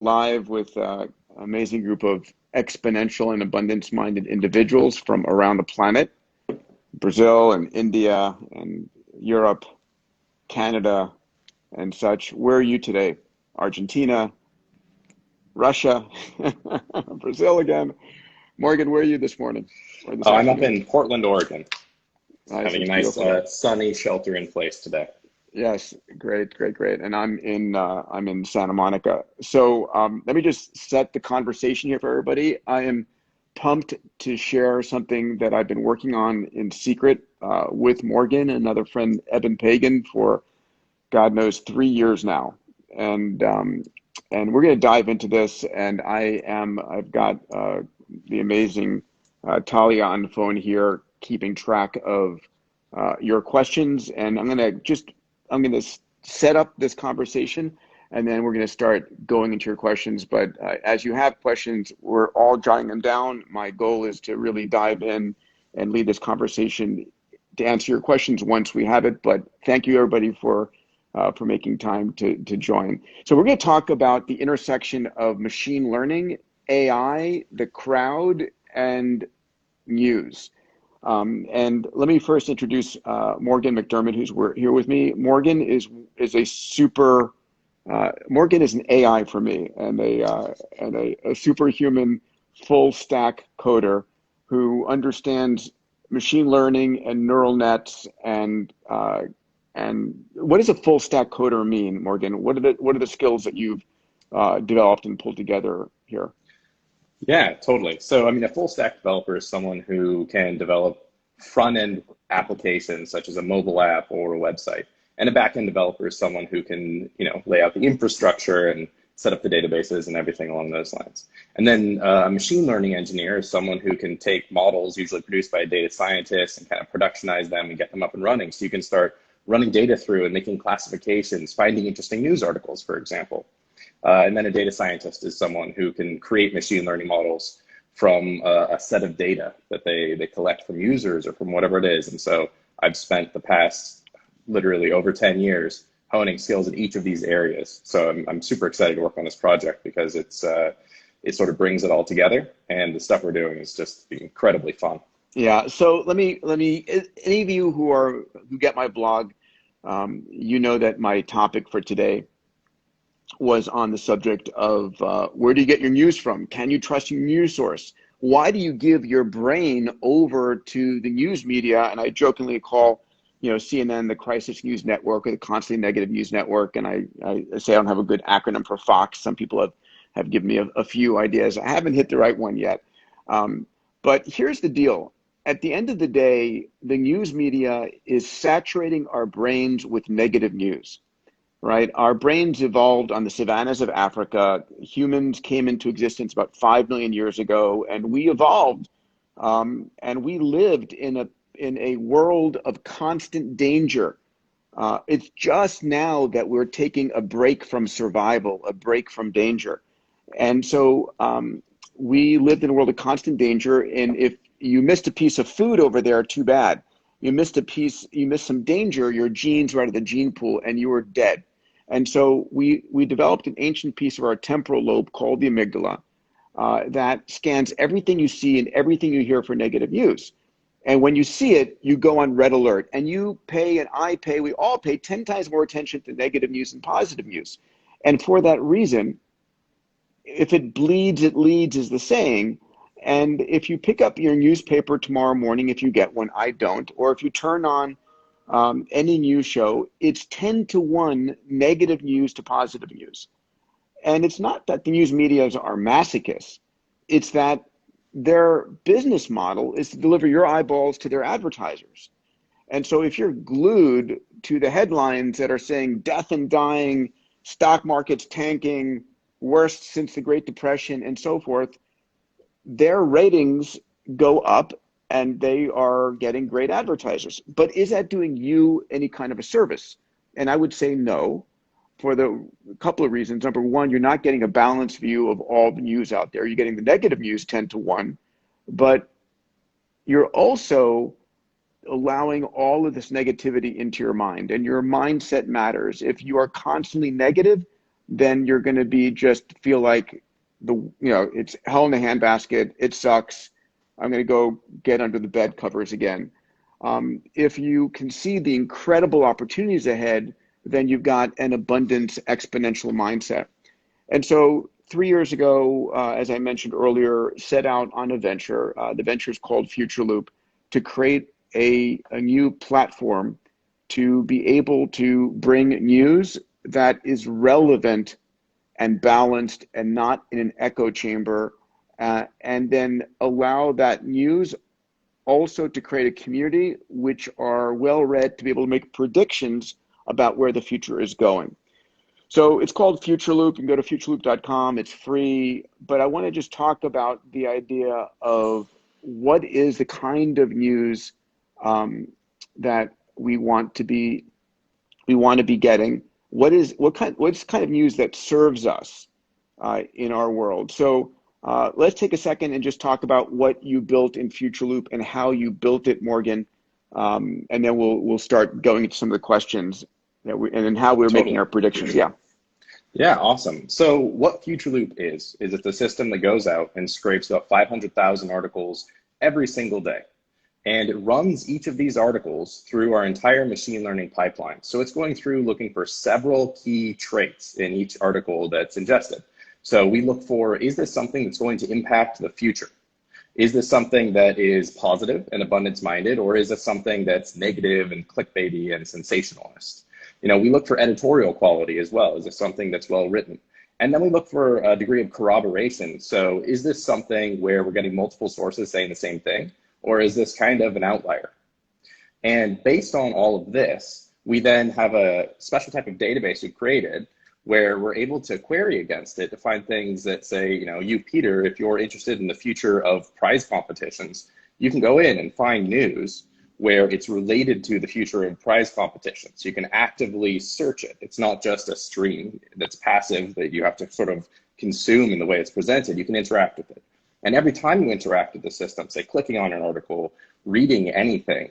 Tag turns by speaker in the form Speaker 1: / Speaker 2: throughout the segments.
Speaker 1: Live with an amazing group of exponential and abundance-minded individuals from around the planet, Brazil and India and Europe, Canada, and such. Where are you today? Argentina, Russia, Brazil again. Morgan, where are you this morning or this
Speaker 2: Oh, I'm up
Speaker 1: afternoon?
Speaker 2: in Portland, Oregon,
Speaker 1: Nice,
Speaker 2: having a
Speaker 1: it's
Speaker 2: nice
Speaker 1: beautiful.
Speaker 2: sunny shelter in place today.
Speaker 1: Yes, great, great, great. And I'm in Santa Monica. So let me just set the conversation here for everybody. I am pumped to share something that I've been working on in secret with Morgan, another friend, Eben Pagan, for God knows 3 years now. And and we're going to dive into this. And I've got the amazing Talya on the phone here, keeping track of your questions. And I'm going to set up this conversation, and then we're going to start going into your questions. But as you have questions, we're all jotting them down. My goal is to really dive in and lead this conversation to answer your questions once we have it. But thank you, everybody, for making time to join. So we're going to talk about the intersection of machine learning, AI, the crowd, and news. And let me first introduce Morgan McDermott, who's here with me. Morgan is a super Morgan is an AI for me, and a superhuman full stack coder who understands machine learning and neural nets and what does a full stack coder mean, Morgan? What are the skills that you've developed and pulled together here?
Speaker 2: Yeah, totally. So, I mean, a full stack developer is someone who can develop front end applications such as a mobile app or a website. And a back end developer is someone who can, lay out the infrastructure and set up the databases and everything along those lines. And then a machine learning engineer is someone who can take models usually produced by a data scientist and kind of productionize them and get them up and running. So you can start running data through and making classifications, finding interesting news articles, for example. And then a data scientist is someone who can create machine learning models from a set of data that they collect from users or from whatever it is. And so I've spent the past literally over 10 years honing skills in each of these areas. So I'm super excited to work on this project because it sort of brings it all together, and the stuff we're doing is just incredibly fun.
Speaker 1: Yeah. So let me. Any of you who get my blog, you know that my topic for today was on the subject of where do you get your news from? Can you trust your news source? Why do you give your brain over to the news media? And I jokingly call, CNN the crisis news network or the constantly negative news network. And I say I don't have a good acronym for Fox. Some people have given me a few ideas. I haven't hit the right one yet. But here's the deal. At the end of the day, the news media is saturating our brains with negative news. Right? Our brains evolved on the savannas of Africa. Humans came into existence about 5 million years ago, and we evolved, and we lived in a world of constant danger. It's just now that we're taking a break from survival, a break from danger. And so we lived in a world of constant danger, and if you missed a piece of food over there, too bad. You missed some danger, your genes were out of the gene pool, and you were dead. And so we developed an ancient piece of our temporal lobe called the amygdala that scans everything you see and everything you hear for negative news. And when you see it, you go on red alert. And you pay and I pay, we all pay 10 times more attention to negative news than positive news. And for that reason, if it bleeds, it leads is the saying. And if you pick up your newspaper tomorrow morning, if you get one, I don't, or if you turn on any news show, it's 10 to 1 negative news to positive news. And it's not that the news medias are masochists. It's that their business model is to deliver your eyeballs to their advertisers. And so if you're glued to the headlines that are saying death and dying, stock markets tanking, worst since the Great Depression, and so forth, their ratings go up and they are getting great advertisers. But is that doing you any kind of a service? And I would say no, for the couple of reasons. Number one, you're not getting a balanced view of all the news out there. You're getting the negative news 10 to 1, but you're also allowing all of this negativity into your mind, and your mindset matters. If you are constantly negative, then you're going to be just feel like it's hell in a handbasket. It sucks. I'm going to go get under the bed covers again. If you can see the incredible opportunities ahead, then you've got an abundance exponential mindset. And so 3 years ago, as I mentioned earlier, set out on a venture. The venture is called Future Loop, to create a new platform to be able to bring news that is relevant and balanced and not in an echo chamber, and then allow that news also to create a community which are well read to be able to make predictions about where the future is going. So it's called Future Loop. You can go to futureloop.com. It's free. But I want to just talk about the idea of what is the kind of news that we want to be getting. What's kind of news that serves us in our world. So let's take a second and just talk about what you built in Future Loop and how you built it, Morgan, and then we'll start going into some of the questions and then how we're making our predictions. Yeah.
Speaker 2: Yeah, awesome. So what Future Loop is it's a system that goes out and scrapes about 500,000 articles every single day. And it runs each of these articles through our entire machine learning pipeline. So it's going through looking for several key traits in each article that's ingested. So we look for, is this something that's going to impact the future? Is this something that is positive and abundance-minded, or is this something that's negative and clickbaity and sensationalist? We look for editorial quality as well. Is this something that's well written? And then we look for a degree of corroboration. So is this something where we're getting multiple sources saying the same thing, or is this kind of an outlier? And based on all of this, we then have a special type of database we've created where we're able to query against it to find things that say, you, Peter, if you're interested in the future of prize competitions, you can go in and find news where it's related to the future of prize competitions. You can actively search it. It's not just a stream that's passive that you have to sort of consume in the way it's presented. You can interact with it. And every time you interact with the system, say clicking on an article, reading anything,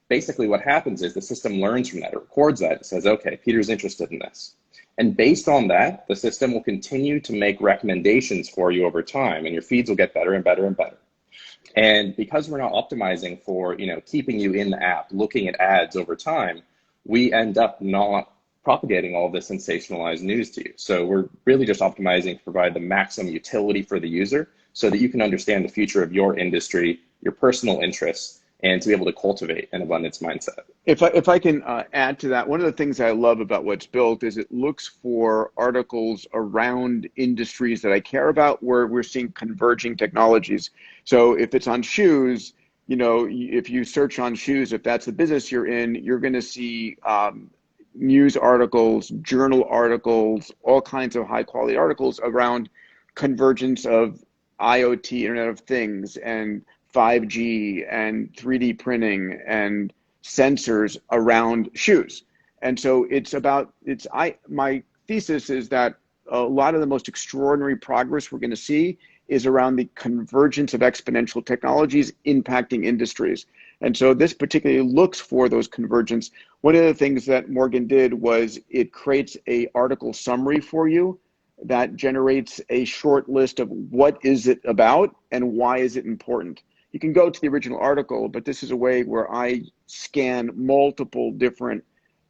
Speaker 2: basically what happens is the system learns from that. It records that. It says, okay, Peter's interested in this. And based on that, the system will continue to make recommendations for you over time, and your feeds will get better and better and better. And because we're not optimizing for, keeping you in the app, looking at ads over time, we end up not propagating all this sensationalized news to you. So we're really just optimizing to provide the maximum utility for the user so that you can understand the future of your industry, your personal interests, and to be able to cultivate an abundance mindset.
Speaker 1: If I can add to that, one of the things I love about what's built is it looks for articles around industries that I care about where we're seeing converging technologies. So if it's on shoes, if you search on shoes, if that's the business you're in, you're going to see news articles, journal articles, all kinds of high quality articles around convergence of IoT, Internet of Things, and 5G and 3D printing and sensors around shoes. And so my thesis is that a lot of the most extraordinary progress we're going to see is around the convergence of exponential technologies impacting industries. And so this particularly looks for those convergence. One of the things that Morgan did was it creates a article summary for you that generates a short list of what is it about and why is it important. You can go to the original article, but this is a way where I scan multiple different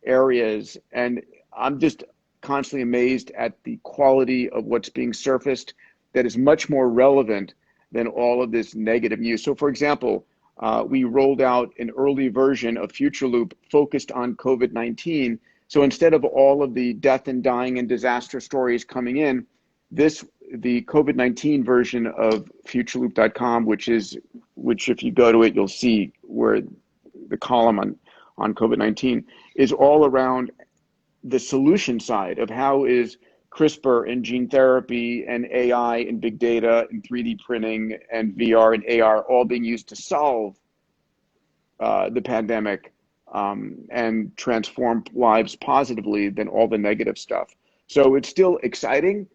Speaker 1: areas, and I'm just constantly amazed at the quality of what's being surfaced that is much more relevant than all of this negative news. So for example, we rolled out an early version of Future Loop focused on COVID-19. So instead of all of the death and dying and disaster stories coming in, the COVID-19 version of futureloop.com, which if you go to it, you'll see where the column on COVID-19 is all around the solution side of how is CRISPR and gene therapy and AI and big data and 3D printing and VR and AR all being used to solve the pandemic and transform lives positively than all the negative stuff. So it's still exciting,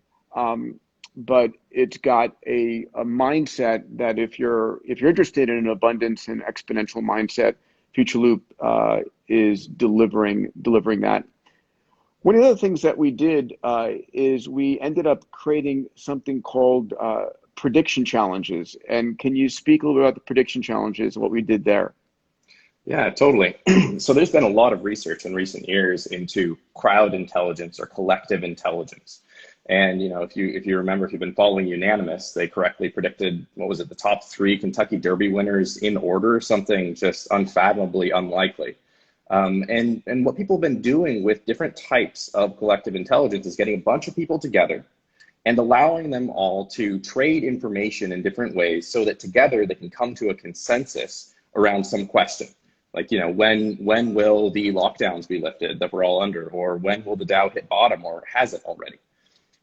Speaker 1: but it's got a mindset that if you're interested in an abundance and exponential mindset, Future Loop is delivering that. One of the things that we did is we ended up creating something called prediction challenges. And can you speak a little bit about the prediction challenges and what we did there?
Speaker 2: Yeah, totally. So there's been a lot of research in recent years into crowd intelligence or collective intelligence. And if you remember, if you've been following Unanimous, they correctly predicted, what was it, the top 3 Kentucky Derby winners in order, something just unfathomably unlikely. And what people have been doing with different types of collective intelligence is getting a bunch of people together and allowing them all to trade information in different ways so that together they can come to a consensus around some question. Like, when will the lockdowns be lifted that we're all under? Or when will the Dow hit bottom, or has it already?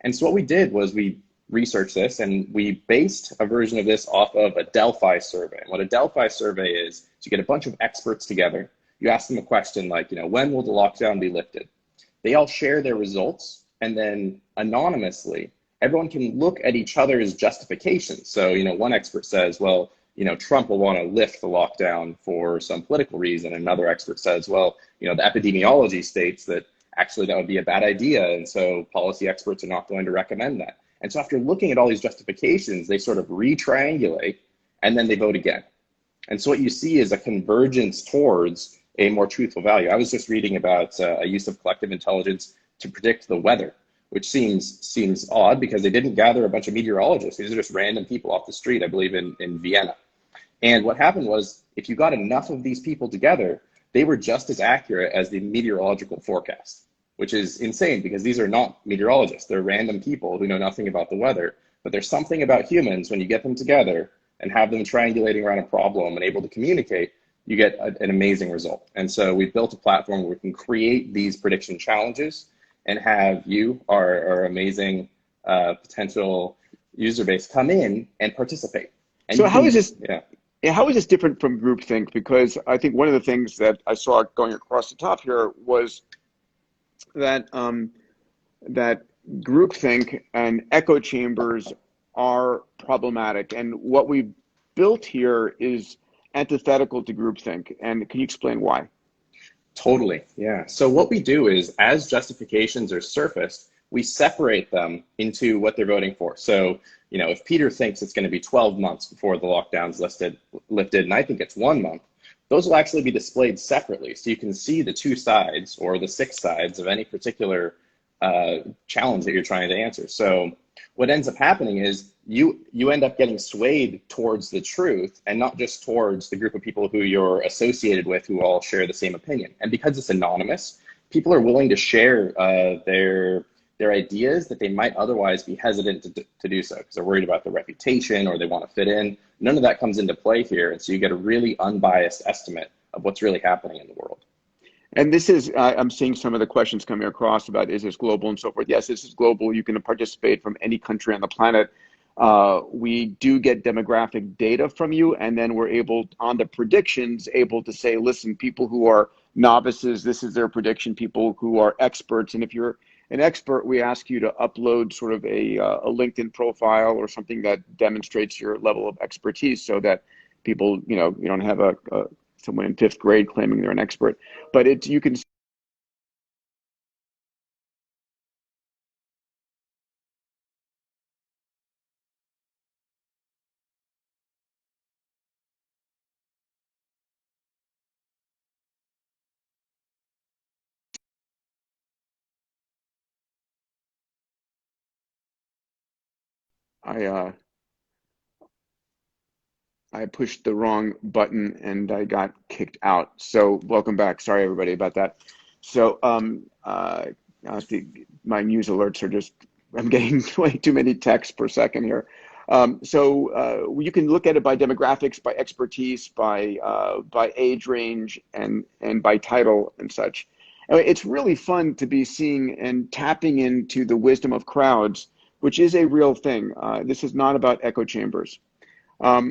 Speaker 2: And so what we did was we researched this, and we based a version of this off of a Delphi survey. And what a Delphi survey is you get a bunch of experts together. You ask them a question like, when will the lockdown be lifted? They all share their results, and then anonymously, everyone can look at each other's justifications. So, one expert says, well, Trump will want to lift the lockdown for some political reason. Another expert says, well, the epidemiology states that actually that would be a bad idea, and so policy experts are not going to recommend that. And so after looking at all these justifications, they sort of re-triangulate, and then they vote again. And so what you see is a convergence towards a more truthful value. I was just reading about a use of collective intelligence to predict the weather, which seems odd because they didn't gather a bunch of meteorologists. These are just random people off the street, I believe, in Vienna. And what happened was, if you got enough of these people together, they were just as accurate as the meteorological forecast, which is insane because these are not meteorologists. They're random people who know nothing about the weather. But there's something about humans, when you get them together and have them triangulating around a problem and able to communicate, you get an amazing result. And so we've built a platform where we can create these prediction challenges and have you, our amazing potential user base, come in and participate. And
Speaker 1: so how is this?
Speaker 2: Yeah.
Speaker 1: How is this different from groupthink? Because I think one of the things that I saw going across the top here was that that groupthink and echo chambers are problematic, and what we've built here is antithetical to groupthink. And can you explain why?
Speaker 2: Totally, yeah. So what we do is, as justifications are surfaced, we separate them into what they're voting for. So, if Peter thinks it's going to be 12 months before the lockdown's lifted, and I think it's 1 month, those will actually be displayed separately. So you can see the 2 sides or the 6 sides of any particular challenge that you're trying to answer. So what ends up happening is you end up getting swayed towards the truth and not just towards the group of people who you're associated with who all share the same opinion. And because it's anonymous, people are willing to share their ideas that they might otherwise be hesitant to do so because they're worried about their reputation or they want to fit in. None of that comes into play here. And so you get a really unbiased estimate of what's really happening in the world.
Speaker 1: And this is, I'm seeing some of the questions coming across about, is this global and so forth? Yes, this is global. You can participate from any country on the planet. We do get demographic data from you, and then we're able, on the predictions, able to say, listen, people who are novices, this is their prediction. People who are experts, and if you're an expert, we ask you to upload sort of a LinkedIn profile or something that demonstrates your level of expertise, so that people, you don't have someone in 5th grade claiming they're an expert, but you can. I pushed the wrong button and I got kicked out. So welcome back. Sorry everybody about that. So my news alerts are just, I'm getting way too many texts per second here. So you can look at it by demographics, by expertise, by age range, and by title and such. It's really fun to be seeing and tapping into the wisdom of crowds, which is a real thing. This is not about echo chambers. Let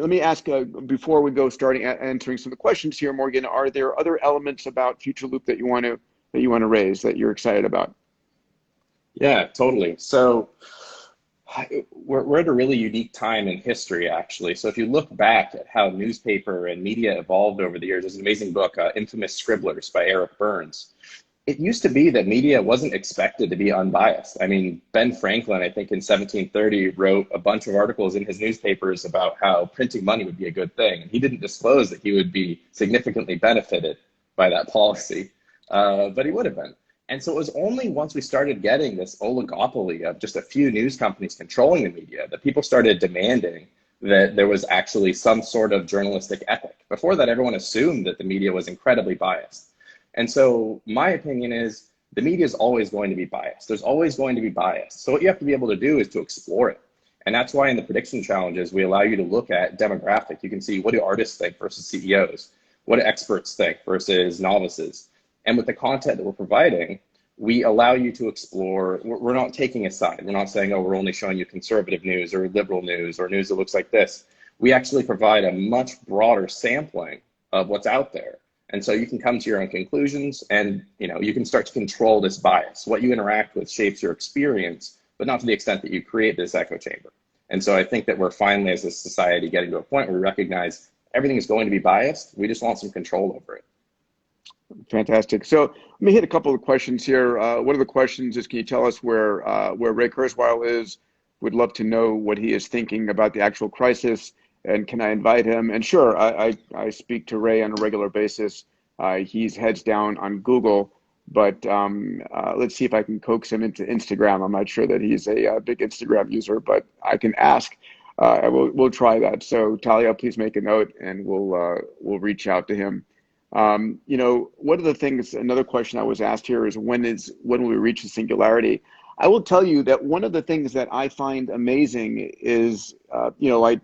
Speaker 1: me ask, before we go starting answering some of the questions here, Morgan, are there other elements about Future Loop that you want to raise that you're excited about?
Speaker 2: Yeah, totally. So We're at a really unique time in history, actually. So if you look back at how newspaper and media evolved over the years, there's an amazing book, Infamous Scribblers by Eric Burns. It used to be that media wasn't expected to be unbiased. I mean, Ben Franklin, I think in 1730, wrote a bunch of articles in his newspapers about how printing money would be a good thing. He didn't disclose that he would be significantly benefited by that policy, but he would have been. And so it was only once we started getting this oligopoly of just a few news companies controlling the media that people started demanding that there was actually some sort of journalistic ethic. Before that, everyone assumed that the media was incredibly biased. And so my opinion is the media is always going to be biased. There's always going to be bias. So what you have to be able to do is to explore it. And that's why in the prediction challenges, we allow you to look at demographic. You can see, what do artists think versus CEOs? What do experts think versus novices? And with the content that we're providing, we allow you to explore. We're not taking a side. We're not saying, oh, we're only showing you conservative news or liberal news or news that looks like this. We actually provide a much broader sampling of what's out there. And so you can come to your own conclusions, and you can start to control this bias. What you interact with shapes your experience, but not to the extent that you create this echo chamber. And so I think that we're finally, as a society, getting to a point where we recognize everything is going to be biased. We just want some control over it.
Speaker 1: Fantastic. So let me hit a couple of questions here. One of the questions is, can you tell us where Ray Kurzweil is? Would love to know what he is thinking about the actual crisis, and can I invite him? And sure, I speak to Ray on a regular basis. He's heads down on Google, but let's see if I can coax him into Instagram. I'm not sure that he's a big Instagram user, but I can ask. We'll try that. So Talya, please make a note, and we'll reach out to him. One of the things, another question I was asked here is, when will we reach the singularity? I will tell you that one of the things that I find amazing is, I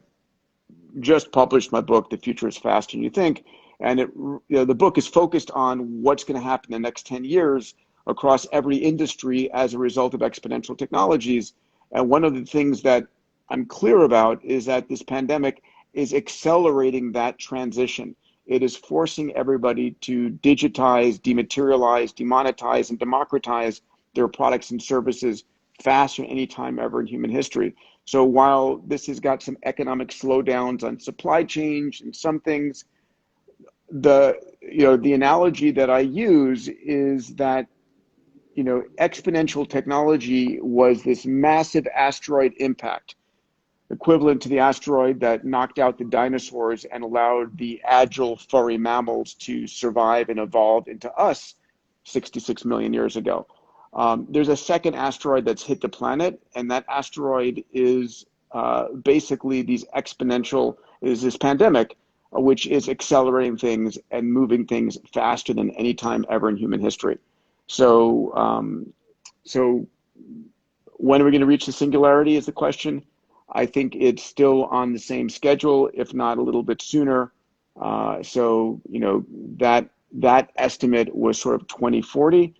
Speaker 1: just published my book, The Future is Faster Than You Think, and the book is focused on what's going to happen in the next 10 years across every industry as a result of exponential technologies. And one of the things that I'm clear about is that this pandemic is accelerating that transition. It is forcing everybody to digitize, dematerialize, demonetize, and democratize their products and services faster than any time ever in human history. So while this has got some economic slowdowns on supply chains and some things, the analogy that I use is that exponential technology was this massive asteroid impact, equivalent to the asteroid that knocked out the dinosaurs and allowed the agile furry mammals to survive and evolve into us 66 million years ago. There's a second asteroid that's hit the planet, and that asteroid is basically this pandemic, which is accelerating things and moving things faster than any time ever in human history. So when are we going to reach the singularity is the question. I think it's still on the same schedule, if not a little bit sooner. That estimate was sort of 2040.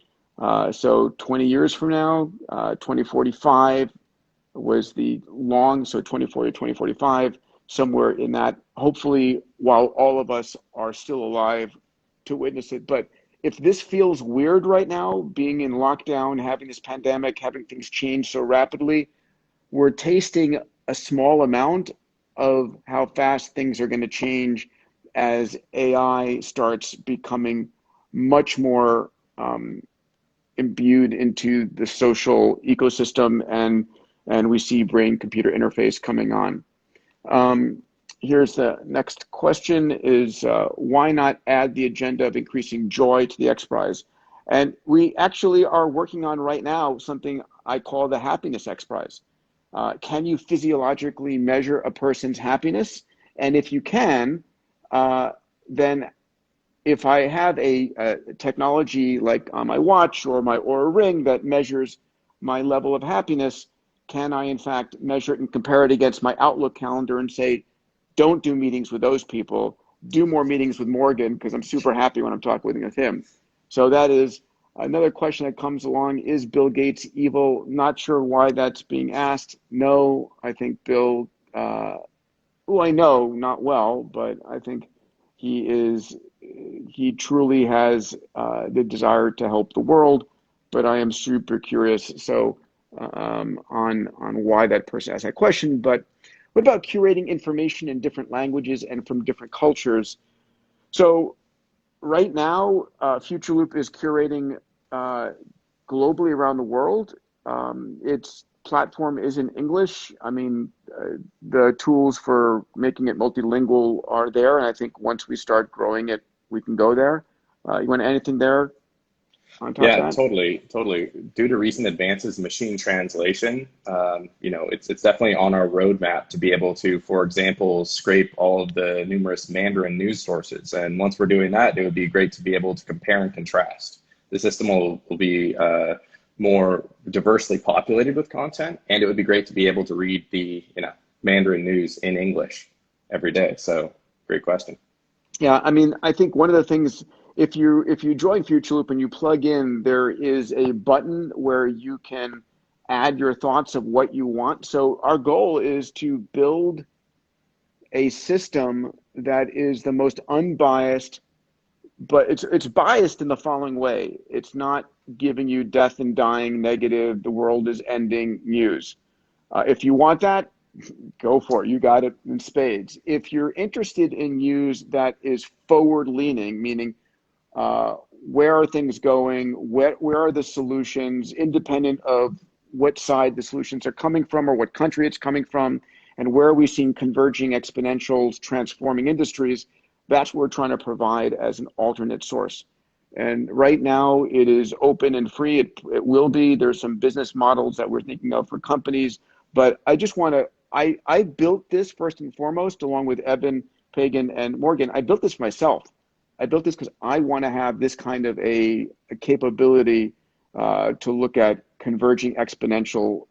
Speaker 1: So 20 years from now, 2045 was the long, so 2040, 2045, somewhere in that, hopefully while all of us are still alive to witness it. But if this feels weird right now, being in lockdown, having this pandemic, having things change so rapidly, we're tasting a small amount of how fast things are going to change as AI starts becoming much more imbued into the social ecosystem, and we see brain-computer interface coming on. Here's the next question is, why not add the agenda of increasing joy to the X Prize? And we actually are working on right now something I call the Happiness X Prize. Can you physiologically measure a person's happiness? And if you can, then if I have a technology like on my watch or my Oura Ring that measures my level of happiness, can I in fact measure it and compare it against my Outlook calendar and say, don't do meetings with those people, do more meetings with Morgan, because I'm super happy when I'm talking with him. So that is another question that comes along. Is Bill Gates evil? Not sure why that's being asked. No, I think Bill, who I know not well, but I think he truly has the desire to help the world, but I am super curious. So on why that person asked that question. But what about curating information in different languages and from different cultures? So right now, Future Loop is curating globally around the world. Its platform is in English. I mean, the tools for making it multilingual are there, and I think once we start growing it, we can go there. You want anything there on top of
Speaker 2: Yeah,
Speaker 1: that?
Speaker 2: totally, totally. Due to recent advances in machine translation, it's definitely on our roadmap to be able to, for example, scrape all of the numerous Mandarin news sources. And once we're doing that, it would be great to be able to compare and contrast. The system will be more diversely populated with content, and it would be great to be able to read the Mandarin news in English every day. So, great question.
Speaker 1: Yeah, I mean, I think one of the things, if you join Future Loop and you plug in, there is a button where you can add your thoughts of what you want. So our goal is to build a system that is the most unbiased, but it's biased in the following way. It's not giving you death and dying, negative, the world is ending news. If you want that, go for it. You got it in spades. If you're interested in news that is forward leaning, meaning where are things going, where are the solutions, independent of what side the solutions are coming from or what country it's coming from, and where are we seeing converging exponentials transforming industries, that's what we're trying to provide as an alternate source. And right now it is open and free. It will be. There's some business models that we're thinking of for companies, but I just want to, I built this first and foremost, along with Evan, Pagan, and Morgan. I built this myself. I built this because I want to have this kind of a capability to look at converging exponential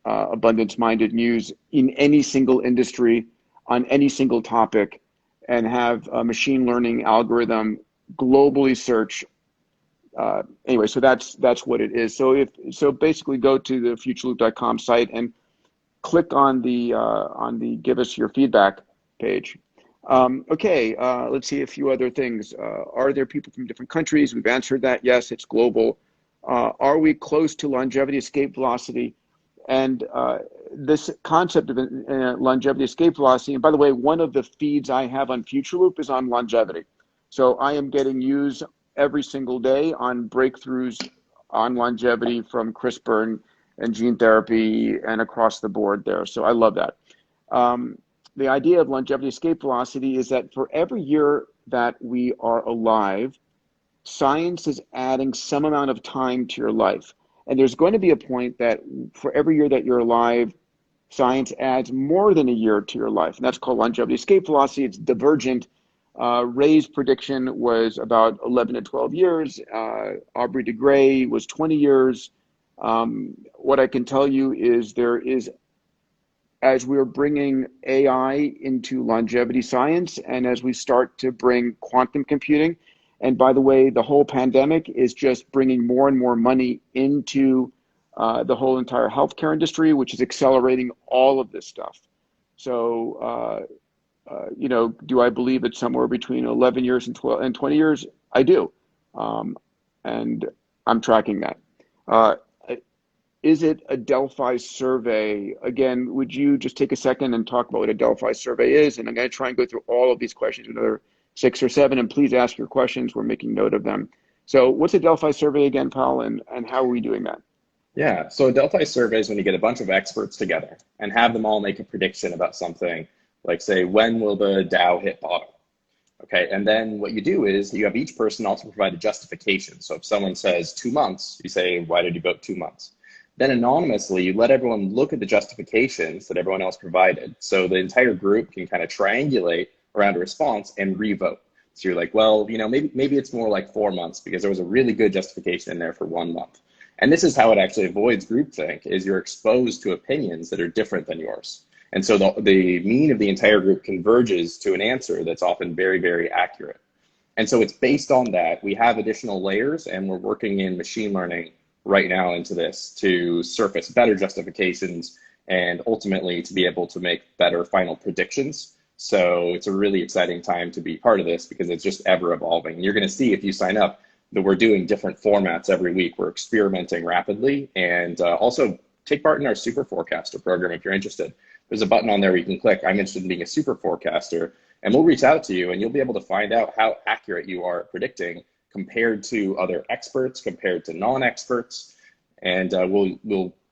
Speaker 1: abundance-minded news in any single industry on any single topic, and have a machine learning algorithm globally search. Anyway, so that's what it is. So basically, go to the futureloop.com site and click on the give us your feedback page. Okay, let's see a few other things. Are there people from different countries? We've answered that. Yes, it's global. Are we close to longevity escape velocity? And this concept of longevity escape velocity, and by the way, one of the feeds I have on Future Loop is on longevity. So I am getting news every single day on breakthroughs on longevity from CRISPR and gene therapy and across the board there. So I love that. The idea of longevity escape velocity is that for every year that we are alive, science is adding some amount of time to your life. And there's going to be a point that for every year that you're alive, science adds more than a year to your life. And that's called longevity escape velocity. It's divergent. Ray's prediction was about 11 to 12 years. Aubrey de Grey was 20 years. What I can tell you is there is, as we're bringing AI into longevity science, and as we start to bring quantum computing, and by the way, the whole pandemic is just bringing more and more money into the whole entire healthcare industry, which is accelerating all of this stuff. So, do I believe it's somewhere between 11 years and 12 and 20 years? I do. And I'm tracking that. Is it a Delphi survey? Again, would you just take a second and talk about what a Delphi survey is? And I'm going to try and go through all of these questions, another 6 or 7, and please ask your questions. We're making note of them. So what's a Delphi survey again, Paul, and how are we doing that?
Speaker 2: Yeah, so a Delphi survey is when you get a bunch of experts together and have them all make a prediction about something, like say, when will the Dow hit bottom? Okay, and then what you do is you have each person also provide a justification. So if someone says 2 months, you say, why did you vote 2 months? Then anonymously, you let everyone look at the justifications that everyone else provided. So the entire group can kind of triangulate around a response and re-vote. So you're like, well, maybe it's more like 4 months because there was a really good justification in there for 1 month. And this is how it actually avoids groupthink, is you're exposed to opinions that are different than yours. And so the mean of the entire group converges to an answer that's often very, very accurate. And so it's based on that. We have additional layers, and we're working in machine learning right now into this to surface better justifications and ultimately to be able to make better final predictions. So it's a really exciting time to be part of this because it's just ever evolving. You're going to see if you sign up that we're doing different formats every week. We're experimenting rapidly, and also take part in our super forecaster program if you're interested. There's a button on there where you can click, I'm interested in being a super forecaster, and we'll reach out to you and you'll be able to find out how accurate you are at predicting compared to other experts, compared to non-experts. And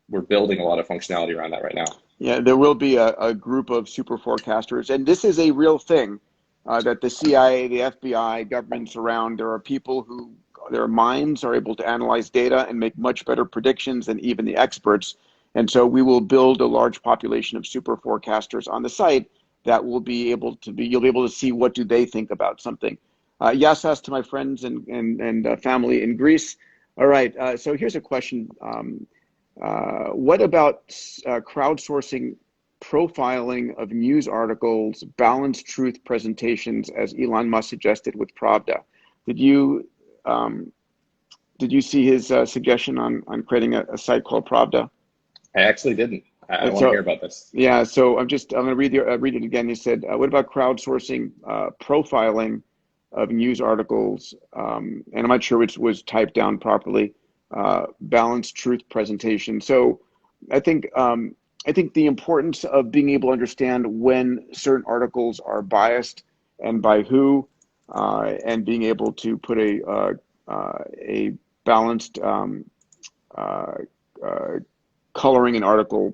Speaker 2: we're building a lot of functionality around that right now.
Speaker 1: Yeah, there will be a group of super forecasters, and this is a real thing that the CIA, the FBI, governments around, there are people who their minds are able to analyze data and make much better predictions than even the experts. And so we will build a large population of super forecasters on the site that will be able to you'll be able to see what do they think about something. Yassas to my friends and family in Greece. All right, so here's a question. What about crowdsourcing profiling of news articles, balanced truth presentations, as Elon Musk suggested with Pravda? Did you see his suggestion on creating a site called Pravda?
Speaker 2: I actually didn't. I want to hear about this.
Speaker 1: Yeah, so I'm going to read it again. He said, what about crowdsourcing profiling of news articles? And I'm not sure which was typed down properly. Balanced truth presentation. So I think the importance of being able to understand when certain articles are biased and by who, and being able to put a balanced coloring an article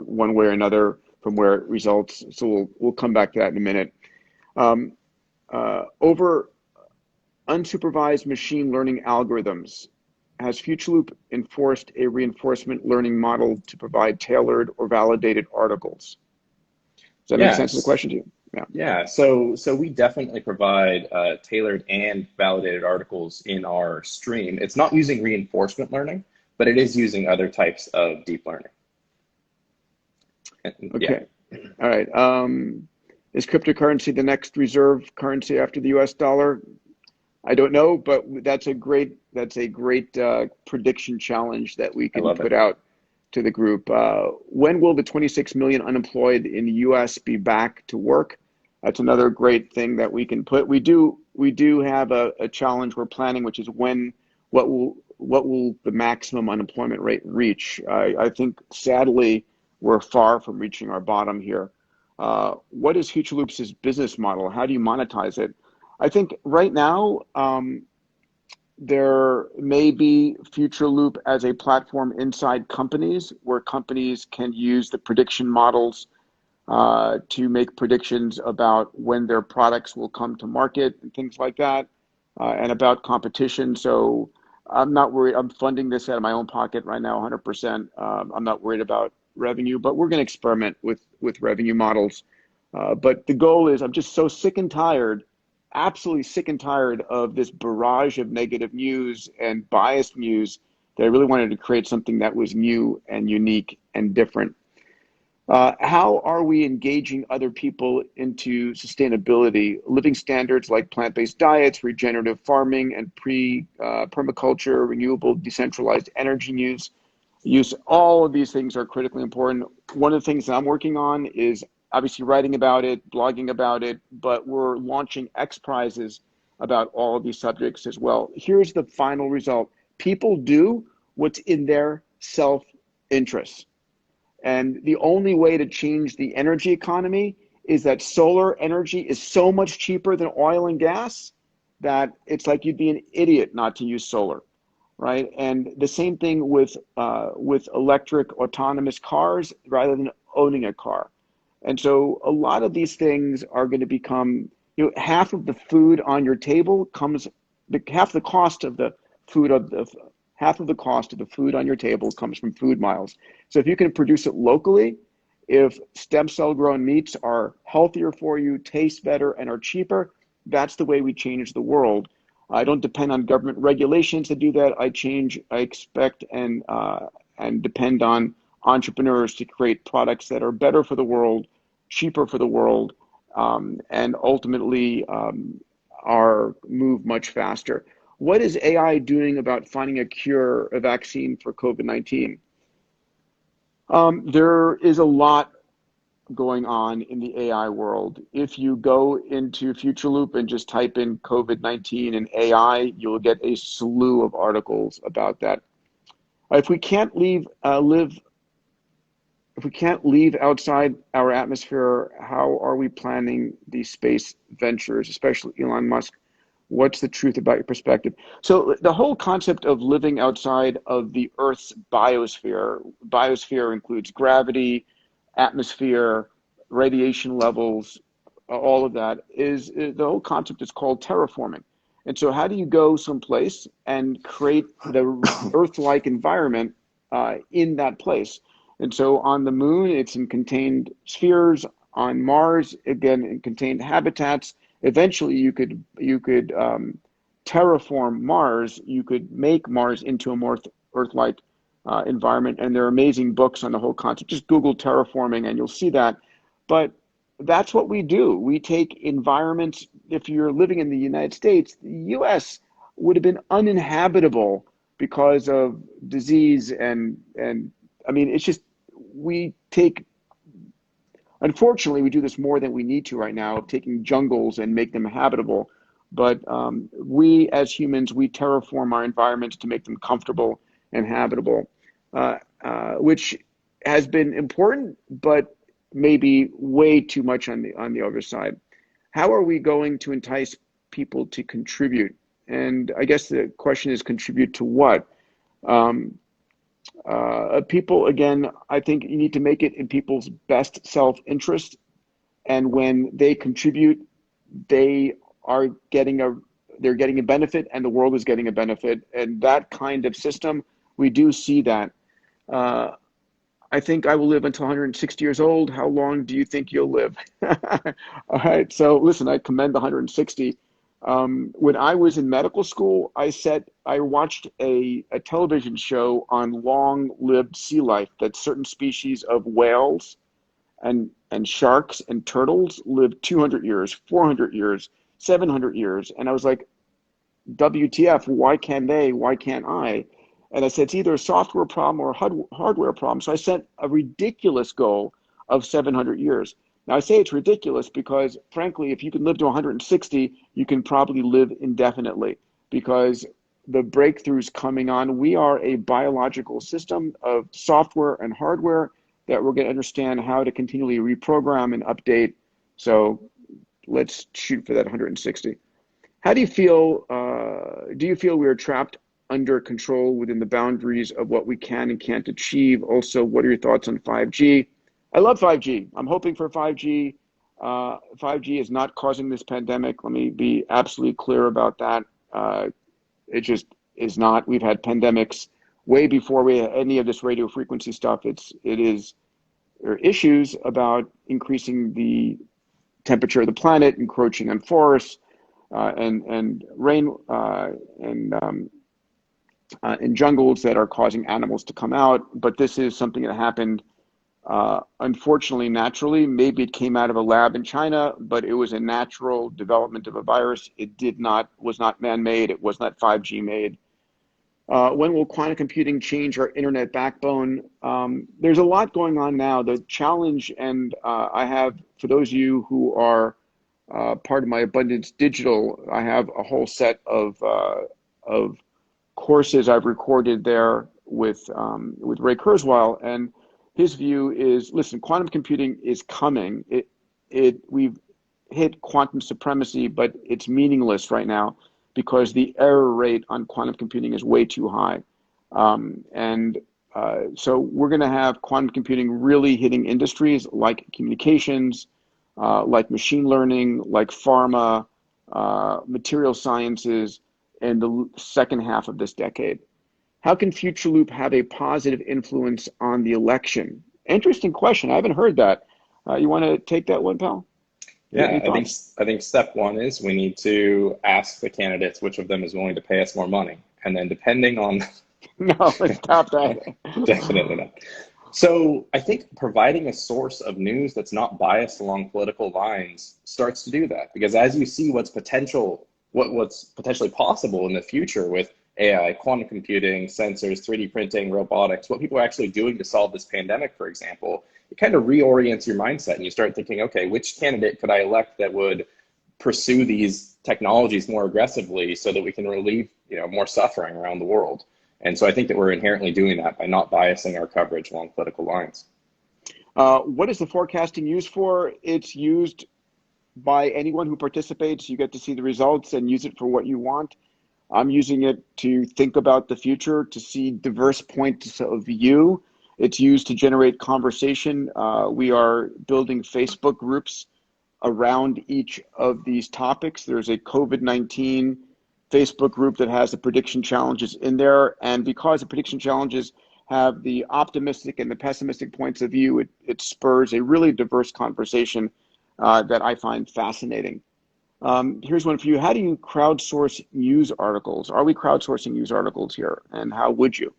Speaker 1: one way or another from where it results. So we'll come back to that in a minute. Over unsupervised machine learning algorithms, has FutureLoop enforced a reinforcement learning model to provide tailored or validated articles? Does that make sense of the question to you?
Speaker 2: Yeah. So we definitely provide tailored and validated articles in our stream. It's not using reinforcement learning, but it is using other types of deep learning.
Speaker 1: Okay. Yeah. All right. Is cryptocurrency the next reserve currency after the US dollar? I don't know, but that's a great prediction challenge that we can put out to the group. When will the 26 million unemployed in the US be back to work? That's another great thing that we can put. We do have a challenge we're planning, which is what will the maximum unemployment rate reach? I think sadly we're far from reaching our bottom here. What is FutureLoop's business model? How do you monetize it? I think right now there may be FutureLoop as a platform inside companies where companies can use the prediction models to make predictions about when their products will come to market and things like that, and about competition. So I'm not worried. I'm funding this out of my own pocket right now, 100%. I'm not worried about revenue, but we're going to experiment with revenue models. But the goal is, I'm just so sick and tired, absolutely sick and tired of this barrage of negative news and biased news that I really wanted to create something that was new and unique and different. How are we engaging other people into sustainability, living standards like plant-based diets, regenerative farming, and permaculture, renewable, decentralized energy use? All of these things are critically important. One of the things that I'm working on is obviously writing about it, blogging about it, but we're launching X prizes about all of these subjects as well. Here's the final result. People do what's in their self-interest. And the only way to change the energy economy is that solar energy is so much cheaper than oil and gas that it's like you'd be an idiot not to use solar, right? And the same thing with electric autonomous cars rather than owning a car. And so a lot of these things are going to become, half of the food on your table half the cost of the food on your table comes from food miles. So if you can produce it locally, if stem cell grown meats are healthier for you, taste better, and are cheaper, that's the way we change the world. I don't depend on government regulations to do that. I expect and depend on entrepreneurs to create products that are better for the world, cheaper for the world, and ultimately move much faster. What is AI doing about finding a cure, a vaccine for COVID-19? There is a lot going on in the AI world. If you go into FutureLoop and just type in COVID-19 and AI, you'll get a slew of articles about that. If we can't live if we can't leave outside our atmosphere, how are we planning these space ventures, especially Elon Musk? What's the truth about your perspective? So the whole concept of living outside of the Earth's biosphere includes gravity, atmosphere, radiation levels, all of that the whole concept is called terraforming. And so how do you go someplace and create the Earth-like environment in that place? And so on the moon, it's in contained spheres. On Mars, again, in contained habitats. Eventually, you could terraform Mars. You could make Mars into a more Earth-like environment. And there are amazing books on the whole concept. Just Google terraforming, and you'll see that. But that's what we do. We take environments. If you're living in the United States, the U.S. would have been uninhabitable because of disease and I mean, it's just we take. Unfortunately, we do this more than we need to right now, taking jungles and make them habitable. But we, as humans, we terraform our environments to make them comfortable and habitable, which has been important, but maybe way too much on the other side. How are we going to entice people to contribute? And I guess the question is, contribute to what? People, again, I think you need to make it in people's best self-interest. And when they contribute, they are they're getting a benefit, and the world is getting a benefit. And that kind of system, we do see that. I think I will live until 160 years old. How long do you think you'll live? All right. So listen, I commend the 160. When I was in medical school, I watched a television show on long-lived sea life, that certain species of whales and sharks and turtles live 200 years, 400 years, 700 years. And I was like, WTF, why can they? Why can't I? And I said, it's either a software problem or a hardware problem. So I set a ridiculous goal of 700 years. Now, I say it's ridiculous because, frankly, if you can live to 160, you can probably live indefinitely, because the breakthroughs coming on, we are a biological system of software and hardware that we're going to understand how to continually reprogram and update. So let's shoot for that 160. How do you feel? Do you feel we are trapped under control within the boundaries of what we can and can't achieve? Also, what are your thoughts on 5G? I love 5G. I'm hoping for 5G. 5G is not causing this pandemic. Let me be absolutely clear about that. It just is not. We've had pandemics way before we had any of this radio frequency stuff. There are issues about increasing the temperature of the planet, encroaching on forests, and rain in jungles that are causing animals to come out. But this is something that happened, unfortunately, naturally. Maybe it came out of a lab in China, but it was a natural development of a virus. It was not man-made. It was not 5G made. When will quantum computing change our internet backbone? There's a lot going on now. The challenge, and I have, for those of you who are part of my Abundance Digital, I have a whole set of courses I've recorded there with Ray Kurzweil, and his view is, listen, quantum computing is coming. We've hit quantum supremacy, but it's meaningless right now because the error rate on quantum computing is way too high. So we're going to have quantum computing really hitting industries like communications, like machine learning, like pharma, material sciences in the second half of this decade. How can Future Loop have a positive influence on the election? Interesting question. I haven't heard that. You want to take that one, pal?
Speaker 2: Yeah, I think step one is we need to ask the candidates which of them is willing to pay us more money. And then depending on...
Speaker 1: No, let's stop that.
Speaker 2: Definitely not. So I think providing a source of news that's not biased along political lines starts to do that. Because as you see what's potentially possible in the future with AI, quantum computing, sensors, 3D printing, robotics, what people are actually doing to solve this pandemic, for example, it kind of reorients your mindset and you start thinking, okay, which candidate could I elect that would pursue these technologies more aggressively so that we can relieve, more suffering around the world? And so I think that we're inherently doing that by not biasing our coverage along political lines.
Speaker 1: What is the forecasting used for? It's used by anyone who participates. You get to see the results and use it for what you want. I'm using it to think about the future, to see diverse points of view. It's used to generate conversation. We are building Facebook groups around each of these topics. There's a COVID-19 Facebook group that has the prediction challenges in there. And because the prediction challenges have the optimistic and the pessimistic points of view, it spurs a really diverse conversation that I find fascinating. Here's one for you. How do you crowdsource news articles? Are we crowdsourcing news articles here? And how would you?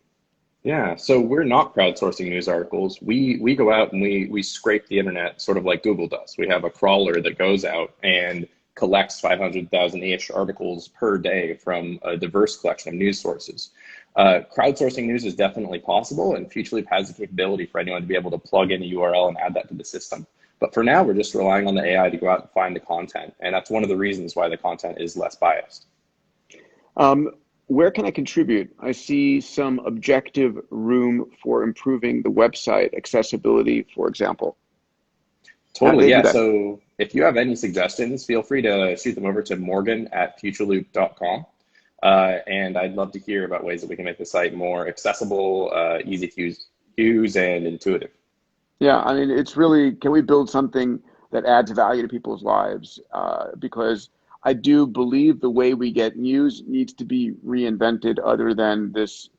Speaker 2: Yeah, so we're not crowdsourcing news articles. We go out and we scrape the internet sort of like Google does. We have a crawler that goes out and collects 500,000-ish articles per day from a diverse collection of news sources. Crowdsourcing news is definitely possible, and FutureLoop has the capability for anyone to be able to plug in a URL and add that to the system. But for now, we're just relying on the AI to go out and find the content. And that's one of the reasons why the content is less biased.
Speaker 1: Where can I contribute? I see some objective room for improving the website accessibility, for example.
Speaker 2: Totally, yeah. So if you have any suggestions, feel free to shoot them over to morgan@futureloop.com. And I'd love to hear about ways that we can make the site more accessible, easy to use, and intuitive.
Speaker 1: Yeah, I mean, it's really, can we build something that adds value to people's lives? Because I do believe the way we get news needs to be reinvented, other than this,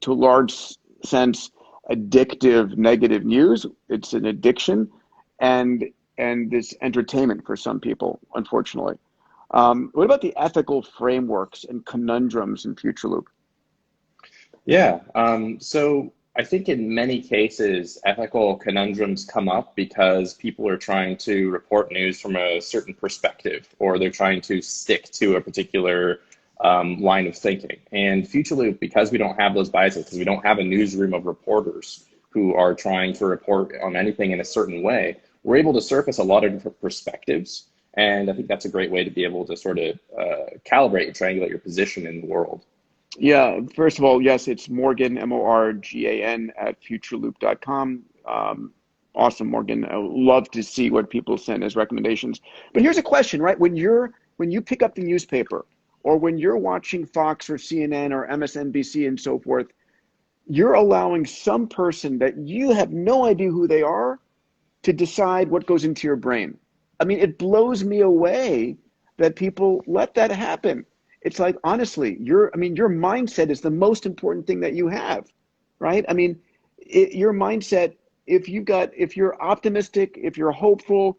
Speaker 1: to a large sense, addictive negative news. It's an addiction, and this entertainment for some people, unfortunately. What about the ethical frameworks and conundrums in FutureLoop?
Speaker 2: Yeah, so I think in many cases, ethical conundrums come up because people are trying to report news from a certain perspective, or they're trying to stick to a particular line of thinking. And FutureLoop, because we don't have those biases, because we don't have a newsroom of reporters who are trying to report on anything in a certain way, we're able to surface a lot of different perspectives. And I think that's a great way to be able to sort of calibrate and triangulate your position in the world.
Speaker 1: Yeah, first of all, yes, it's Morgan, Morgan, @futureloop.com. Awesome, Morgan. I love to see what people send as recommendations. But here's a question, right? When you pick up the newspaper, or when you're watching Fox or CNN or MSNBC and so forth, you're allowing some person that you have no idea who they are to decide what goes into your brain. I mean, it blows me away that people let that happen. It's like, honestly, your mindset is the most important thing that you have, right? I mean, your mindset, if you're optimistic, if you're hopeful,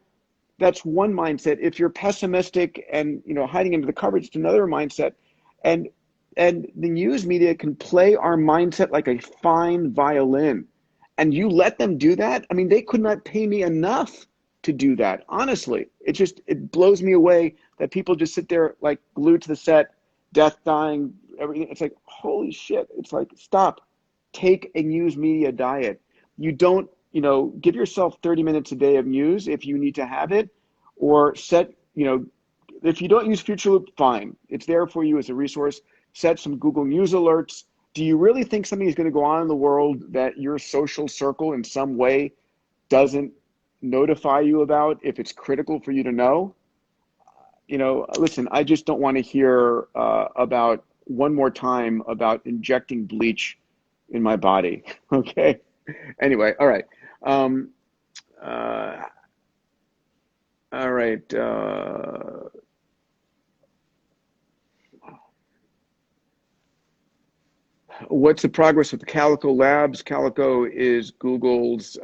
Speaker 1: that's one mindset. If you're pessimistic and, hiding into the coverage, it's another mindset. And the news media can play our mindset like a fine violin. And you let them do that? I mean, they could not pay me enough to do that. Honestly, it blows me away that people just sit there like glued to the set, death, dying, everything. It's like, holy shit. It's like, stop. Take a news media diet. You don't, give yourself 30 minutes a day of news if you need to have it, or set, if you don't use FutureLoop, fine. It's there for you as a resource. Set some Google News alerts. Do you really think something is going to go on in the world that your social circle in some way doesn't notify you about, if it's critical for you to know? Listen, I just don't want to hear about one more time about injecting bleach in my body. Okay. Anyway, all right. All right. What's the progress with the Calico Labs? Calico is Google's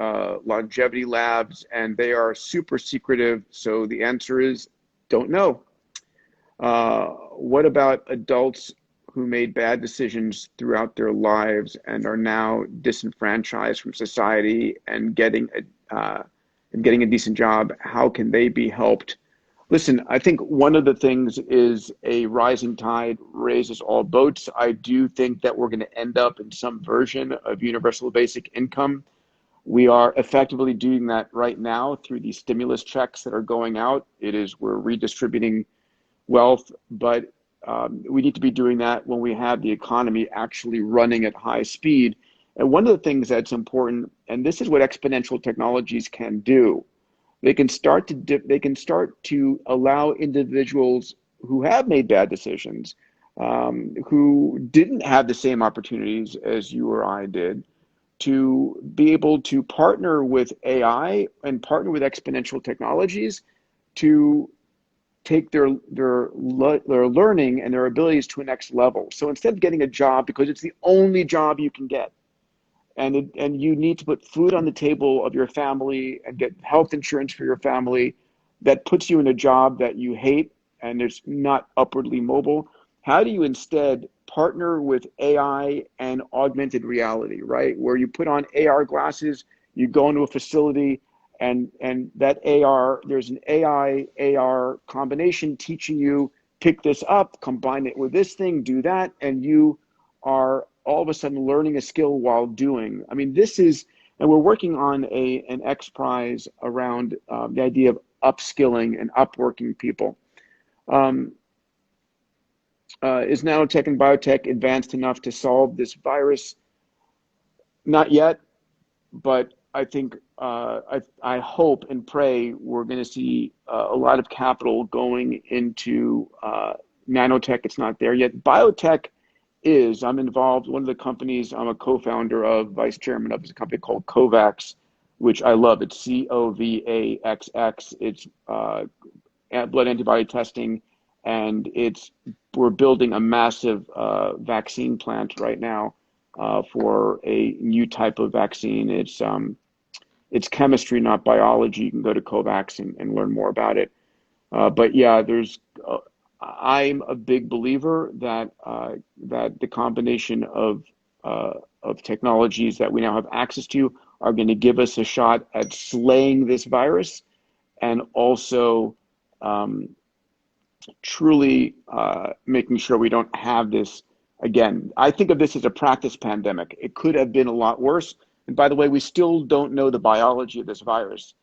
Speaker 1: longevity labs, and they are super secretive. So the answer is, don't know. What about adults who made bad decisions throughout their lives and are now disenfranchised from society and getting a decent job? How can they be helped? Listen, I think one of the things is a rising tide raises all boats. I do think that we're going to end up in some version of universal basic income. We are effectively doing that right now through these stimulus checks that are going out. We're redistributing wealth, but we need to be doing that when we have the economy actually running at high speed. And one of the things that's important, and this is what exponential technologies can do, they can start to allow individuals who have made bad decisions, who didn't have the same opportunities as you or I did, to be able to partner with AI and partner with exponential technologies to take their learning and their abilities to a next level. So instead of getting a job because it's the only job you can get, and you need to put food on the table of your family and get health insurance for your family, that puts you in a job that you hate and it's not upwardly mobile. How do you instead partner with AI and augmented reality, right? Where you put on AR glasses, you go into a facility, and that AR, there's an AI AR combination teaching you, pick this up, combine it with this thing, do that, and you are all of a sudden learning a skill while doing. I mean, this is, and we're working on an X Prize around the idea of upskilling and upworking people. Is nanotech and biotech advanced enough to solve this virus? Not yet, but I think, I hope and pray we're going to see a lot of capital going into nanotech. It's not there yet. Biotech is, I'm involved, one of the companies I'm a co-founder of, vice chairman of, is a company called COVAX, which I love. It's COVAXX. It's blood antibody testing, and we're building a massive vaccine plant right now for a new type of vaccine. It's chemistry, not biology. You can go to COVAX and learn more about it. But yeah, I'm a big believer that the combination of technologies that we now have access to are going to give us a shot at slaying this virus, and also truly making sure we don't have this again. I think of this as a practice pandemic. It could have been a lot worse. And by the way, we still don't know the biology of this virus.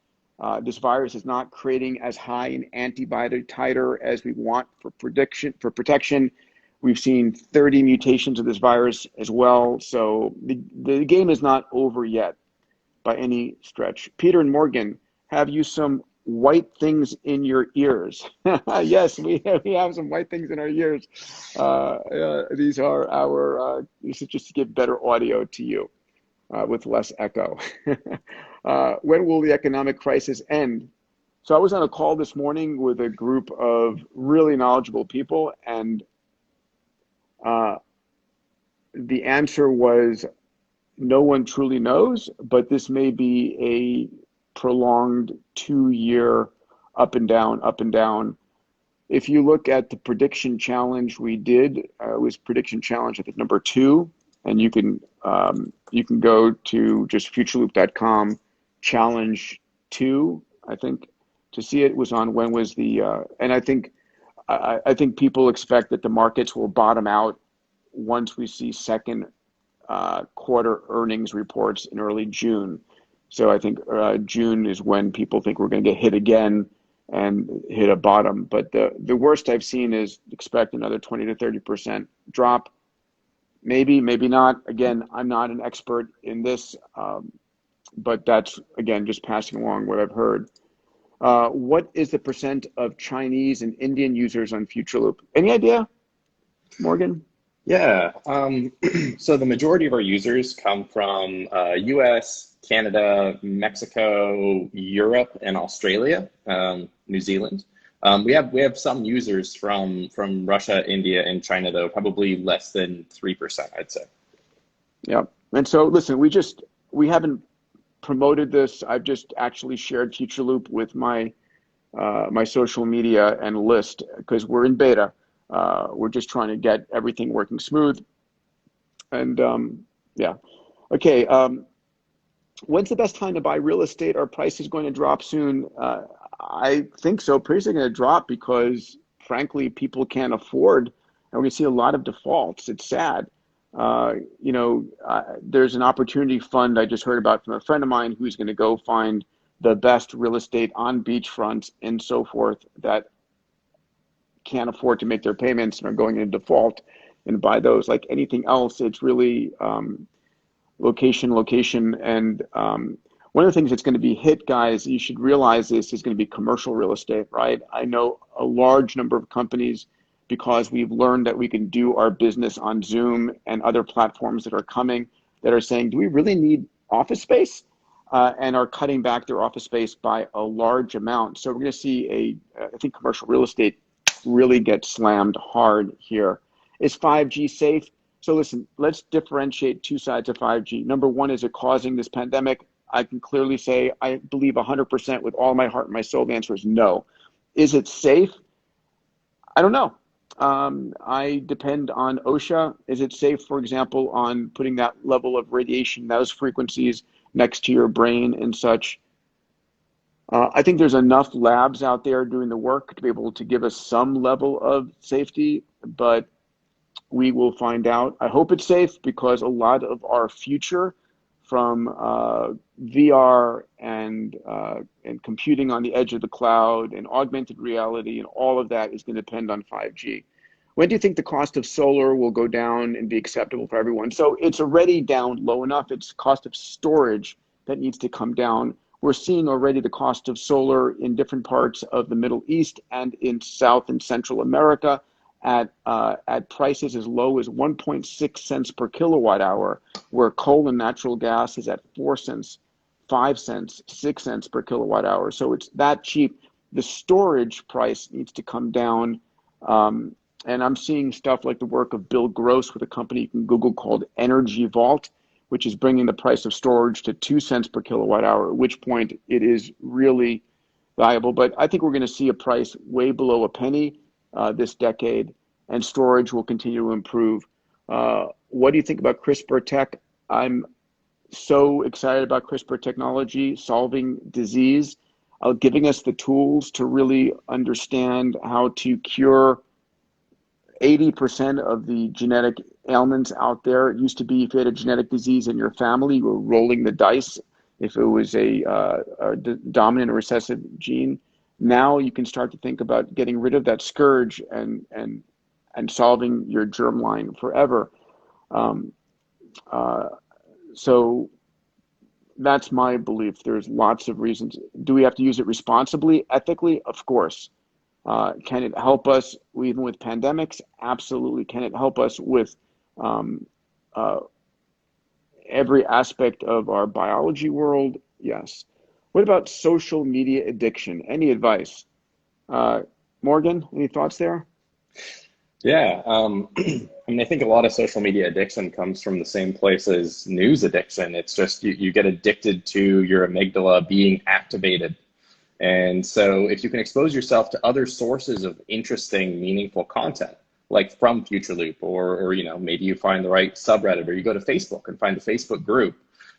Speaker 1: This virus is not creating as high an antibody titer as we want for protection. We've seen 30 mutations of this virus as well. So the game is not over yet by any stretch. Peter and Morgan, have you some white things in your ears? Yes, we have some white things in our ears. These are our, this is just to give better audio to you with less echo. When will the economic crisis end? So I was on a call this morning with a group of really knowledgeable people, and the answer was no one truly knows, but this may be a prolonged 2-year up and down, up and down. If you look at the prediction challenge we did, it was prediction challenge, I think, number 2, and you can go to just futureloop.com challenge 2, I think, to see it. It was on when was the and I think people expect that the markets will bottom out once we see second quarter earnings reports in early June. So I think June is when people think we're going to get hit again and hit a bottom. But the worst I've seen is expect another 20 to 30% drop. Maybe, maybe not. Again, I'm not an expert in this, but that's, again, just passing along what I've heard. What is the percent of Chinese and Indian users on FutureLoop? Any idea, Morgan?
Speaker 2: Yeah, so the majority of our users come from US, Canada, Mexico, Europe, and Australia, New Zealand. We have some users from Russia, India, and China, though, probably less than 3%, I'd say.
Speaker 1: Yeah, and so listen, we haven't promoted this. I've just actually shared FutureLoop with my my social media and list because we're in beta. We're just trying to get everything working smooth. And yeah, okay. When's the best time to buy real estate? Are prices going to drop soon? I think so. Prices are going to drop because, frankly, people can't afford, and we're going to see a lot of defaults. It's sad. You know, there's an opportunity fund I just heard about from a friend of mine who's going to go find the best real estate on beachfronts and so forth that can't afford to make their payments and are going into default and buy those. Like anything else, it's really location. And one of the things that's going to be hit, guys, you should realize this, is going to be commercial real estate, right? I know a large number of companies, because we've learned that we can do our business on Zoom and other platforms that are coming, that are saying, do we really need office space? And are cutting back their office space by a large amount. So we're going to see I think commercial real estate really get slammed hard here. Is 5G safe? So listen, let's differentiate two sides of 5G. Number one, is it causing this pandemic? I can clearly say I believe 100% with all my heart and my soul. The answer is no. Is it safe? I don't know. I depend on OSHA. Is it safe, for example, on putting that level of radiation, those frequencies next to your brain and such? I think there's enough labs out there doing the work to be able to give us some level of safety, but we will find out. I hope it's safe, because a lot of our future from VR and computing on the edge of the cloud and augmented reality and all of that is going to depend on 5G. When do you think the cost of solar will go down and be acceptable for everyone? So it's already down low enough. It's cost of storage that needs to come down. We're seeing already the cost of solar in different parts of the Middle East and in South and Central America at prices as low as 1.6 cents per kilowatt hour, where coal and natural gas is at 4 cents, 5 cents, 6 cents per kilowatt hour. So it's that cheap. The storage price needs to come down. And I'm seeing stuff like the work of Bill Gross with a company you can Google called Energy Vault, which is bringing the price of storage to 2 cents per kilowatt hour, at which point it is really valuable. But I think we're going to see a price way below a penny this decade, and storage will continue to improve. What do you think about CRISPR tech? I'm so excited about CRISPR technology solving disease, giving us the tools to really understand how to cure 80% of the genetic ailments out there. It used to be if you had a genetic disease in your family, you were rolling the dice if it was a dominant or recessive gene. Now you can start to think about getting rid of that scourge and solving your germline forever. So that's my belief. There's lots of reasons. Do we have to use it responsibly, ethically? Of course. Can it help us even with pandemics? Absolutely. Can it help us with every aspect of our biology world? Yes. What about social media addiction? Any advice? Morgan, any thoughts there?
Speaker 2: Yeah, I mean, I think a lot of social media addiction comes from the same place as news addiction. It's just you get addicted to your amygdala being activated. And so if you can expose yourself to other sources of interesting, meaningful content, like from FutureLoop, or maybe you find the right subreddit, or you go to Facebook and find a Facebook group,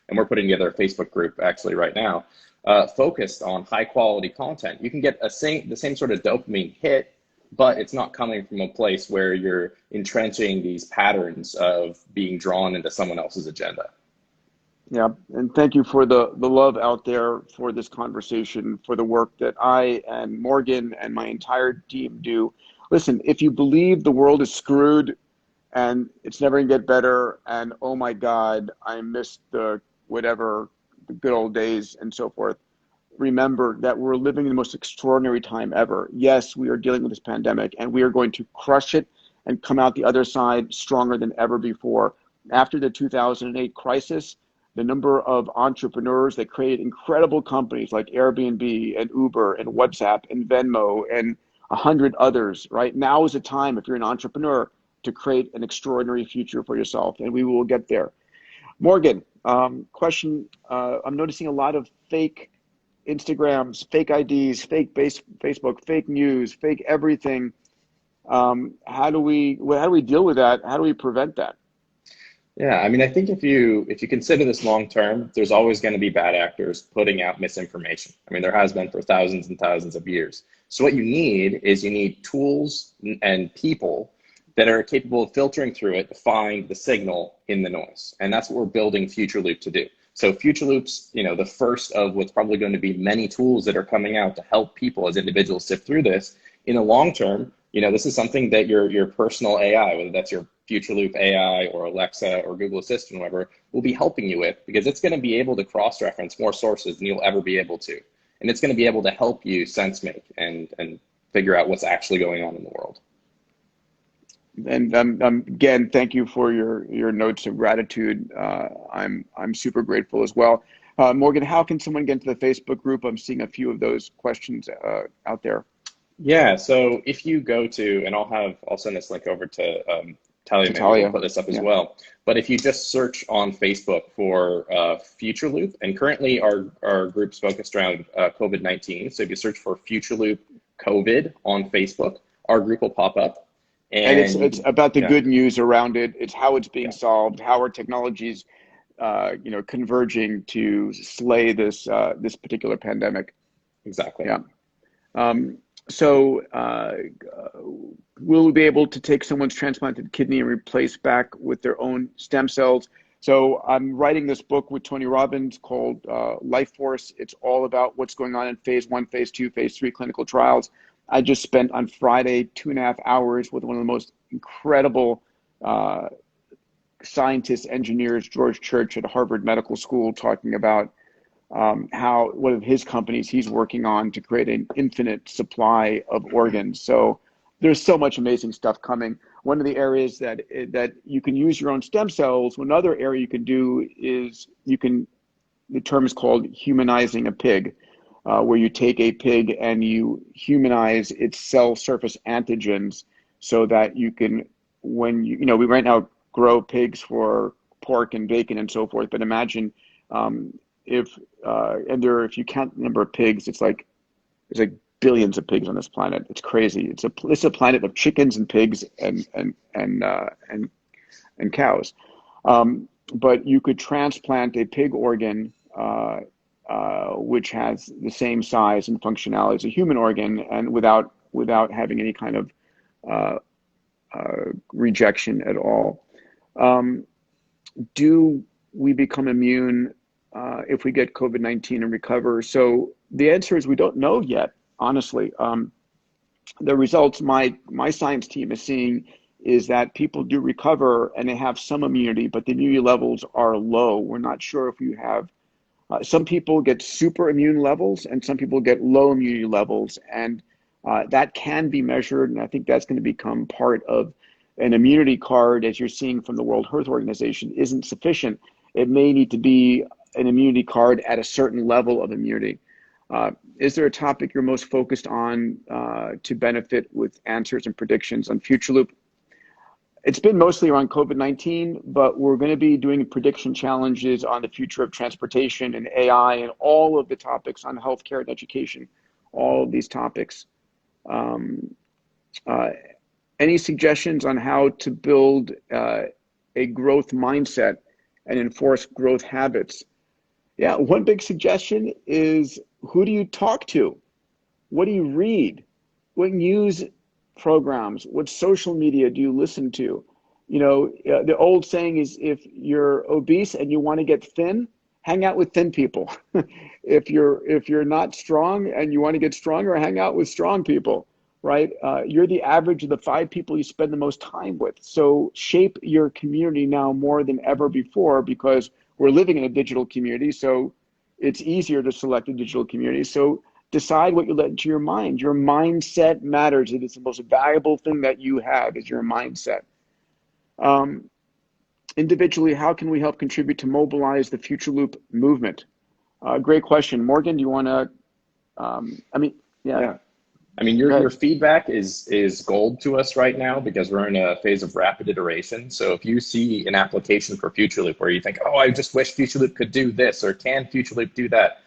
Speaker 2: and we're putting together a Facebook group actually right now, focused on high quality content, you can get the same sort of dopamine hit, but it's not coming from a place where you're entrenching these patterns of being drawn into someone else's agenda.
Speaker 1: Yeah, and thank you for the love out there for this conversation, for the work that I and Morgan and my entire team do. Listen, if you believe the world is screwed and it's never gonna get better, and oh my God, I missed the good old days and so forth, remember that we're living in the most extraordinary time ever. Yes, we are dealing with this pandemic, and we are going to crush it and come out the other side stronger than ever before. After the 2008 crisis, the number of entrepreneurs that created incredible companies like Airbnb and Uber and WhatsApp and Venmo and 100 others, right? Now is the time, if you're an entrepreneur, to create an extraordinary future for yourself, and we will get there. Morgan, question, I'm noticing a lot of fake Instagrams, fake IDs, fake Facebook, fake news, fake everything. How do we deal with that? How do we prevent that?
Speaker 2: Yeah, I mean, I think if you consider this long term, there's always going to be bad actors putting out misinformation. I mean, there has been for thousands and thousands of years. So what you need tools and people that are capable of filtering through it to find the signal in the noise. And that's what we're building FutureLoop to do. So FutureLoop's, the first of what's probably going to be many tools that are coming out to help people as individuals sift through this. In the long term, This is something that your personal AI, whether that's your Future Loop AI or Alexa or Google Assistant, whatever, will be helping you with, because it's going to be able to cross-reference more sources than you'll ever be able to. And it's going to be able to help you sense make and figure out what's actually going on in the world.
Speaker 1: And again, thank you for your notes of gratitude. I'm super grateful as well. Morgan, how can someone get into the Facebook group? I'm seeing a few of those questions out there.
Speaker 2: Yeah, so if you go to, and I'll send this link over to Talya, maybe we'll put this up as well. But if you just search on Facebook for Future Loop, and currently our group's focused around COVID-19. So if you search for Future Loop COVID on Facebook, our group will pop up.
Speaker 1: And it's about the good news around it. It's how it's being solved, how our technologies, converging to slay this this particular pandemic.
Speaker 2: Exactly.
Speaker 1: Yeah. So will we be able to take someone's transplanted kidney and replace back with their own stem cells? So I'm writing this book with Tony Robbins called Life Force. It's all about what's going on in phase 1, phase 2, phase 3 clinical trials. I just spent on Friday 2.5 hours with one of the most incredible scientists, engineers, George Church at Harvard Medical School, talking about how one of his companies he's working on to create an infinite supply of organs. So there's so much amazing stuff coming. One of the areas that you can use your own stem cells, another area you can do is the term is called humanizing a pig, where you take a pig and you humanize its cell surface antigens so that you can, when we right now grow pigs for pork and bacon and so forth, but imagine if you count the number of pigs, there's like billions of pigs on this planet. It's crazy. It's a planet of chickens and pigs and cows. But you could transplant a pig organ, which has the same size and functionality as a human organ, and without having any kind of rejection at all. Do we become immune if we get COVID-19 and recover? So the answer is we don't know yet, honestly. The results my science team is seeing is that people do recover and they have some immunity, but the immunity levels are low. We're not sure if you have, some people get super immune levels and some people get low immunity levels, and that can be measured, and I think that's going to become part of an immunity card, as you're seeing from the World Health Organization, isn't sufficient. It may need to be an immunity card at a certain level of immunity. Is there a topic you're most focused on to benefit with answers and predictions on Future Loop? It's been mostly around COVID-19, but we're going to be doing prediction challenges on the future of transportation and AI and all of the topics on healthcare and education, all of these topics. Any suggestions on how to build a growth mindset and enforce growth habits? Yeah, one big suggestion is, who do you talk to? What do you read? What news programs? What social media do you listen to? The old saying is, if you're obese and you want to get thin, hang out with thin people. If you're not strong and you want to get stronger, hang out with strong people, right? You're the average of the 5 people you spend the most time with. So shape your community now more than ever before, because we're living in a digital community, so it's easier to select a digital community. So decide what you let into your mind. Your mindset matters. It is the most valuable thing that you have, is your mindset. Individually, how can we help contribute to mobilize the Future Loop movement? Great question. Morgan, do you want to,
Speaker 2: Yeah. I mean, your feedback is gold to us right now, because we're in a phase of rapid iteration. So if you see an application for Future Loop where you think, oh, I just wish Future Loop could do this, or can Future Loop do that,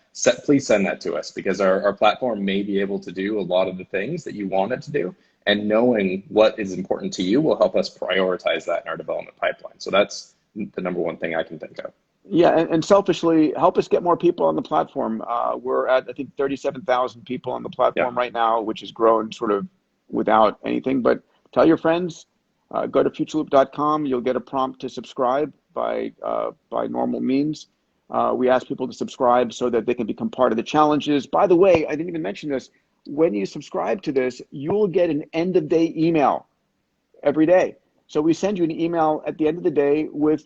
Speaker 2: please send that to us, because our platform may be able to do a lot of the things that you want it to do. And knowing what is important to you will help us prioritize that in our development pipeline. So that's the number one thing I can think of.
Speaker 1: Yeah, and selfishly, help us get more people on the platform. We're at, I think, 37,000 people on the platform right now, which has grown sort of without anything. But tell your friends, go to futureloop.com. You'll get a prompt to subscribe by normal means. We ask people to subscribe so that they can become part of the challenges. By the way, I didn't even mention this. when you subscribe to this, you'll get an end of day email every day. So we send you an email at the end of the day with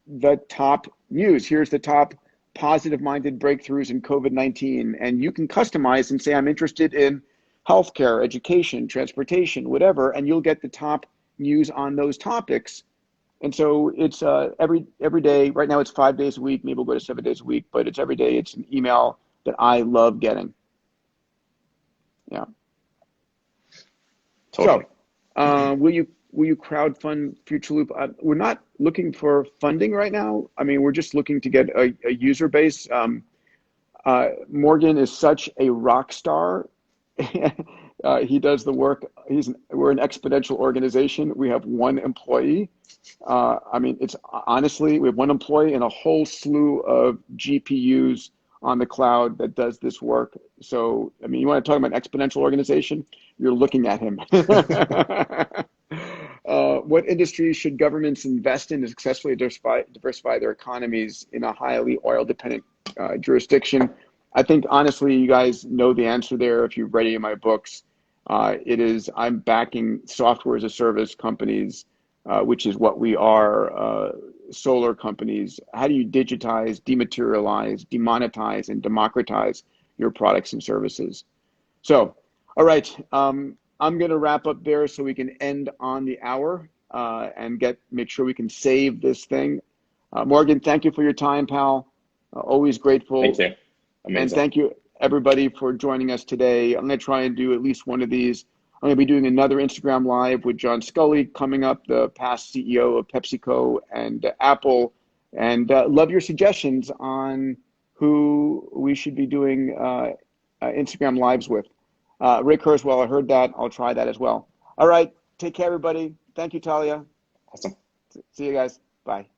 Speaker 1: the top news. Here's the top positive-minded breakthroughs in COVID-19. And you can customize and say, I'm interested in healthcare, education, transportation, whatever, and you'll get the top news on those topics. And so it's every day. Right now it's 5 days a week. Maybe we'll go to 7 days a week, but it's every day. It's an email that I love getting. Yeah.
Speaker 2: Totally.
Speaker 1: So, will you crowdfund Future Loop? We're not looking for funding right now. I mean, we're just looking to get a user base. Morgan is such a rock star. He does the work. We're an exponential organization. We have one employee. I mean, it's honestly, we have one employee and a whole slew of GPUs on the cloud that does this work. So, I mean, you want to talk about an exponential organization? You're looking at him. What industries should governments invest in to successfully diversify their economies in a highly oil-dependent jurisdiction? I think, honestly, you guys know the answer there if you've read any of my books. I'm backing software as a service companies, which is what we are, solar companies. How do you digitize, dematerialize, demonetize, and democratize your products and services? So, all right, I'm going to wrap up there so we can end on the hour and make sure we can save this thing. Morgan, thank you for your time, pal. Always grateful.
Speaker 2: Thank you. Amazing.
Speaker 1: And thank you, everybody, for joining us today. I'm going to try and do at least one of these. I'm going to be doing another Instagram Live with John Scully coming up, the past CEO of PepsiCo and Apple. And love your suggestions on who we should be doing Instagram Lives with. Rick Kurzweil, I heard that. I'll try that as well. All right. Take care, everybody. Thank you, Talya.
Speaker 2: Awesome.
Speaker 1: See you guys. Bye.